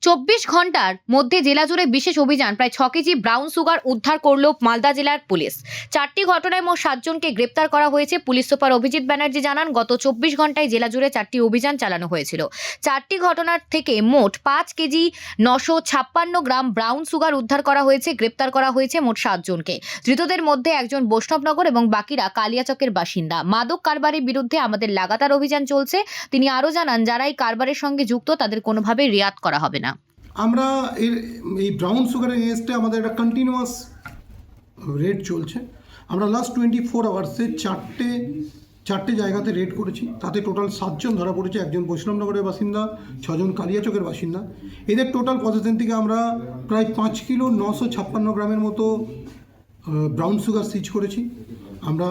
24 ঘন্টার মধ্যে জেলা জুড়ে বিশেষ অভিযান, প্রায় 6 কেজি ব্রাউন সুগার উদ্ধার করল মালদা জেলার পুলিশ। 4টি ঘটনায় মোট 7 জনকে গ্রেপ্তার করা হয়েছে। পুলিশ সুপার অভিজিৎ ব্যানার্জি জানান, গত 24 ঘন্টায় জেলা জুড়ে 4টি অভিযান চালানো হয়েছিল। 4টি ঘটনার থেকে মোট 5 কেজি 956 গ্রাম ব্রাউন সুগার উদ্ধার করা হয়েছে। গ্রেপ্তার করা হয়েছে মোট 7 জনকে। ধৃতদের মধ্যে একজন বৈষ্ণবনগর এবং বাকিরা কালিয়াচকের বাসিন্দা। মাদক কারবারের বিরুদ্ধে আমাদের লাগাতার অভিযান চলছে। তিনি আরও জানান, যারা এই কারবারের সঙ্গে যুক্ত তাদের কোনোভাবেই রিয়াত করা হবে না। আমরা এই ব্রাউন সুগারের এগেনস্টে আমাদের একটা কন্টিনিউয়াস রেড চলছে। আমরা লাস্ট 24 আওয়ার্সে চারটে জায়গাতে রেড করেছি। তাতে টোটাল 7 জন ধরা পড়েছে। একজন বৈষ্ণবনগরের বাসিন্দা, 6 জন কালিয়াচকের বাসিন্দা। এদের টোটাল পজিশন থেকে আমরা প্রায় 5 কিলো 956 গ্রামের মতো ব্রাউন সুগার সিজ করেছি। আমরা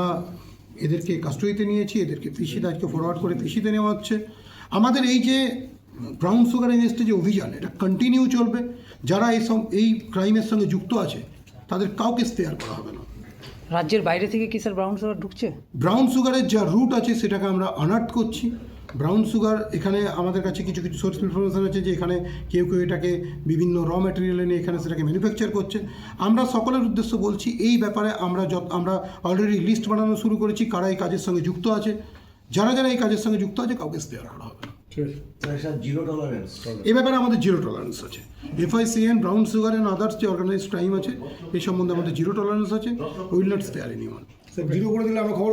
এদেরকে কাস্টডিতে নিয়েছি, এদেরকে পিসিতে আজকে ফরওয়ার্ড করে পিসিতে নেওয়া হচ্ছে। আমাদের এই যে ব্রাউন সুগার এগেনস্টে যে অভিযান, এটা কন্টিনিউ চলবে। যারা এই ক্রাইমের সঙ্গে যুক্ত আছে তাদের কাউকে স্পেয়ার করা হবে না। রাজ্যের বাইরে থেকে কি স্যার ব্রাউন সুগার ঢুকছে? ব্রাউন সুগারের যা রুট আছে সেটাকে আমরা আনার্ট করছি। ব্রাউন সুগার এখানে আমাদের কাছে কিছু সোর্স ইনফরমেশন আছে যে এখানে কেউ এটাকে বিভিন্ন র ম্যাটেরিয়াল এনে এখানে সেটাকে ম্যানুফ্যাকচার করছে। আমরা সকলের উদ্দেশ্য বলছি, এই ব্যাপারে আমরা অলরেডি লিস্ট বানানো শুরু করেছি কারা এই কাজের সঙ্গে যুক্ত আছে। যারা এই কাজের সঙ্গে যুক্ত আছে কাউকে স্পেয়ার করা হবে না। এই ব্যাপারে আমাদের জিরো টলারেন্স আছে। FICN, brown sugar and others যে অর্গানাইজড ক্রাইম আছে এই সম্বন্ধে আমাদের জিরো টলারেন্স আছে। Will not spare anyone. Zero করে দিলে আমরা খবর